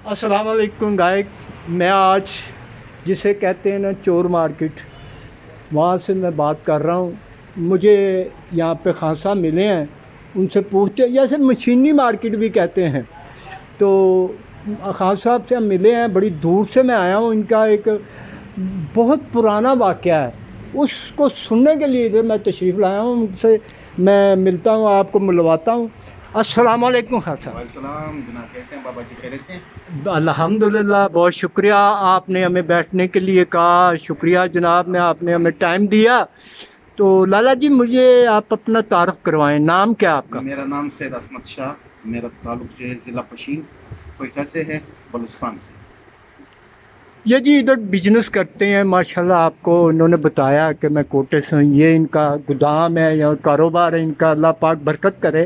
अस्सलाम वालेकुम गायक। मैं आज जिसे कहते हैं ना चोर मार्केट, वहाँ से मैं बात कर रहा हूँ। मुझे यहाँ पे खान साहब मिले हैं, उनसे पूछते हैं, जैसे मशीनी मार्केट भी कहते हैं। तो खान साहब से हम मिले हैं, बड़ी दूर से मैं आया हूँ। इनका एक बहुत पुराना वाक़या है, उसको सुनने के लिए इधर मैं तशरीफ़ लाया हूँ। उनसे मैं मिलता हूँ, आपको मिलवाता हूँ। अस्सलाम वालेकुम खान साहब। वालेकुम जनाब, कैसे हैं बाबा जी? खैरियत से? अल्हम्दुलिल्लाह, बहुत शुक्रिया, आपने हमें बैठने के लिए कहा। शुक्रिया जनाब, ने आपने हमें टाइम दिया। तो लाला जी, मुझे आप अपना तारुफ करवाएं, नाम क्या आपका? मेरा नाम सैयद असमत शाह, मेरा ताल्लुक जो है ज़िला पशीन कोयटा से है, बलूचिस्तान से। ये जी इधर बिजनेस करते हैं माशाल्लाह। आपको उन्होंने बताया कि मैं कोटे से हूँ, ये इनका गोदाम है या कारोबार है इनका, अल्लाह पाक बरकत करे।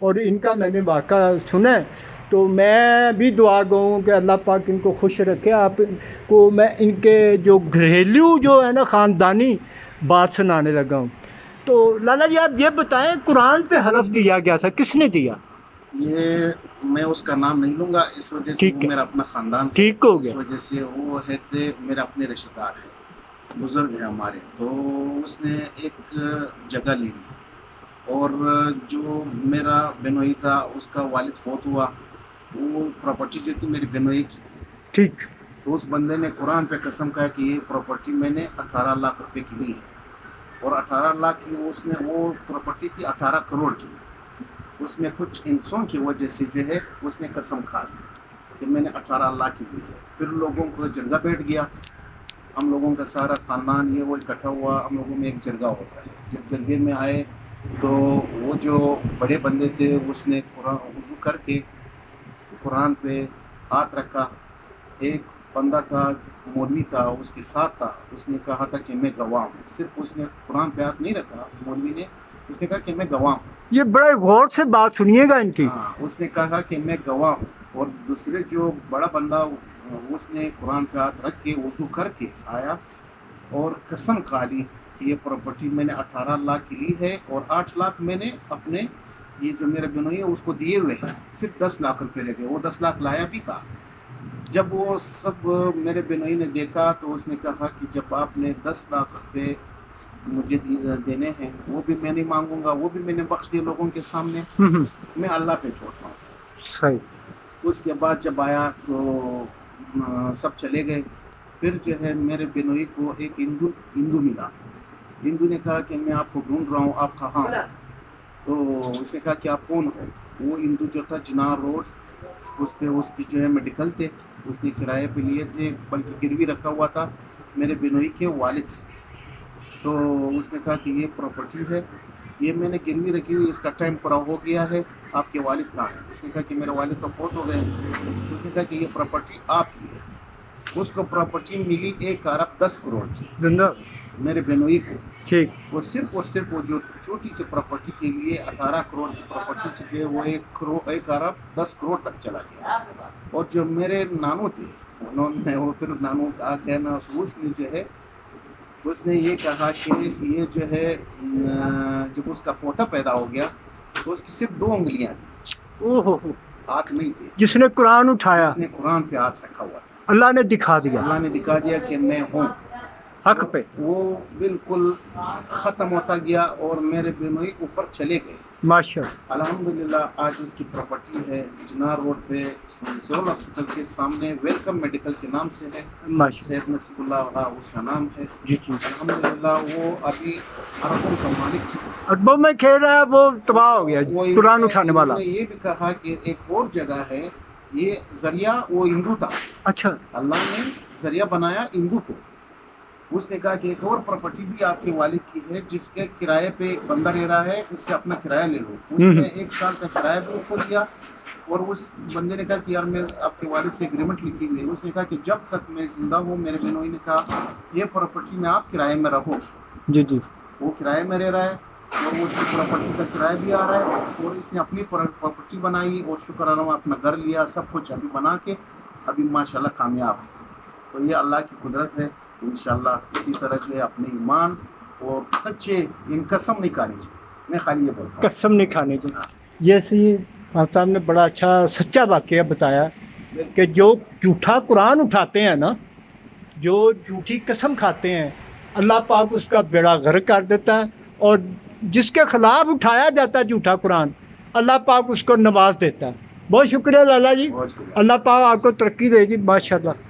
और इनका मैंने वाक़ा सुना है, तो मैं भी दुआ गो हूँ कि अल्लाह पाक इनको खुश रखे। आपको मैं इनके जो घरेलू जो है ना ख़ानदानी बात सुनाने लगा हूँ। तो लाला जी, आप ये बताएं, कुरान पे हलफ दिया गया था, किसने दिया? ये मैं उसका नाम नहीं लूँगा, इस वजह से वो ठीक है, मेरा अपना ख़ानदान है। ठीक हो इस गया। वजह से वो है थे मेरे अपने रिश्तेदार हैं, बुज़ुर्ग हैं हमारे। तो उसने एक जगह ली और जो मेरा बिनोई था उसका वालिद फौत हुआ, वो प्रॉपर्टी जो थी मेरी बिनोई की थी। ठीक। तो उस बंदे ने कुरान पे कसम खाया कि ये प्रॉपर्टी मैंने 18 लाख रुपए की ली है। और 18 लाख की उसने वो प्रॉपर्टी थी 18 करोड़ की। उसमें कुछ इंसों की वजह से जो है उसने कसम खा ली कि मैंने 18 लाख की ली है। फिर लोगों को जरगा बैठ गया, हम लोगों का सारा ख़ानदान ये वो इकट्ठा हुआ, हम लोगों में एक जरगा होता है। जब जरगे में आए तो वो जो बड़े बंदे थे उसने कुरान वज़ू करके कुरान पे हाथ रखा। एक बंदा था, मौलवी था, उसके साथ था। उसने कहा था कि मैं गवाह हूँ। सिर्फ उसने कुरान पे हाथ नहीं रखा मौलवी ने, उसने कहा कि मैं गवाह हूँ। ये बड़े गौर से बात सुनिएगा इनकी। हाँ, उसने कहा कि मैं गवाह हूँ। और दूसरे जो बड़ा बंदा उसने कुरान पे हाथ रख के वज़ू करके आया और कसम खा ली कि ये प्रॉपर्टी मैंने 18 लाख की ली है और 8 लाख मैंने अपने ये जो मेरे बिनोई है उसको दिए हुए हैं। सिर्फ 10 लाख रुपए लगे, वो 10 लाख लाया भी था। जब वो सब मेरे बिनोई ने देखा तो उसने कहा कि जब आपने 10 लाख रुपए मुझे देने हैं, वो भी मैं नहीं मांगूंगा, वो भी मैंने बख्श दिए लोगों के सामने, मैं अल्लाह पे छोड़ता हूँ। सही। उसके बाद जब आया तो सब चले गए। फिर जो है मेरे बिनोई को एक हिंदू हिंदू मिला। हिंदू ने कहा कि मैं आपको ढूंढ रहा हूँ, आप कहाँ हो? तो उसने कहा कि आप कौन हो? वो हिंदू जो था चिनार रोड, उस पे उसकी जो है मेडिकल थे, उसने किराए पे लिए थे, बल्कि गिरवी रखा हुआ था मेरे बिनोई के वालिद से। तो उसने कहा कि ये प्रॉपर्टी है, ये मैंने गिरवी रखी हुई, इसका टाइम पूरा हो गया है, आपके वालिद कहाँ हैं? उसने कहा कि मेरे वालिद तो फौत हो गए। उसने कहा कि ये प्रॉपर्टी आपकी है। उसको प्रॉपर्टी मिली 1 अरब 10 करोड़ की, धंधा। मेरे बिनोई को। ठीक। वो सिर्फ वो जो छोटी सी प्रॉपर्टी के लिए 18 करोड़ की प्रॉपर्टी से जो है वो 1 अरब 10 करोड़ तक चला गया। और जो मेरे नानू थे, उन्होंने वो फिर नानू आ गया ना, उसने जो है उसने ये कहा कि ये जो है जब उसका पोता पैदा हो गया तो उसकी सिर्फ 2 उंगलियां थी, ओहो, हाथ नहीं थे। जिसने कुरान उठाया उसने कुरान पे हाथ रखा हुआ था। अल्लाह ने दिखा दिया अल्लाह ने दिखा दिया कि मैं हूँ। हक पे। वो बिल्कुल ख़त्म होता गया और मेरे बिनोई ऊपर चले गए। माशाअल्लाह। अल्हम्दुलिल्लाह आज उसकी प्रॉपर्टी है चिनार रोड पे, सिविल हॉस्पिटल के सामने, वेलकम मेडिकल के नाम से है। माशाअल्लाह। सैयद नसीबुल्लाह उसका नाम है। जी जी। अल्हम्दुलिल्लाह वो अभी अरबों का मालिक है। अरबों में खेल रहा है, वो तबाह हो गया वो कुरान उठाने वाला। इन्होंने ये भी कहा कि एक और जगह है, ये जरिया वो हिंदू था, अच्छा। अल्लाह ने जरिया बनाया हिंदू को। उसने कहा कि एक और प्रॉपर्टी भी आपके वालिद की है जिसके किराए पे एक बंदा रह रहा है, उससे अपना किराया ले लो। उसने 1 साल का किराया भी उसको दिया। और उस बंदे ने कहा कि यार मैं आपके वालिद से एग्रीमेंट लिखी हुई है। उसने कहा कि जब तक मैं जिंदा हूँ, मेरे बिनोई ने कहा ये प्रॉपर्टी में आप किराए में रहो। जी जी। वो किराए में रह रहा है और उसकी प्रॉपर्टी का किराया भी आ रहा है और इसने अपनी प्रॉपर्टी बनाई और शुक्र अल्लाह अपना घर लिया, सब कुछ अभी बना के अभी माशाल्लाह कामयाब है। तो ये अल्लाह की कुदरत है। इंशाल्लाह इसी तरह से अपने ईमान और सच्चे इन कसम नहीं खानी चाहिए। मैं खाली ये बोलता हूँ। कसम नहीं खाने की। जैसे खान साहब ने बड़ा अच्छा सच्चा वाक़या बताया کہ جو جھوٹا قرآن اٹھاتے ہیں نا، جو جھوٹی قسم کھاتے ہیں، اللہ پاک اس کا بیڑا غرق کر دیتا ہے، اور جس کے خلاف اٹھایا جاتا ہے جھوٹا قرآن، اللہ پاک اس کو نواز دیتا ہے۔ بہت شکریہ لالا جی، بہت شکریہ۔ اللہ پاک آپ کو ترقی دے جی، ماشاء اللہ۔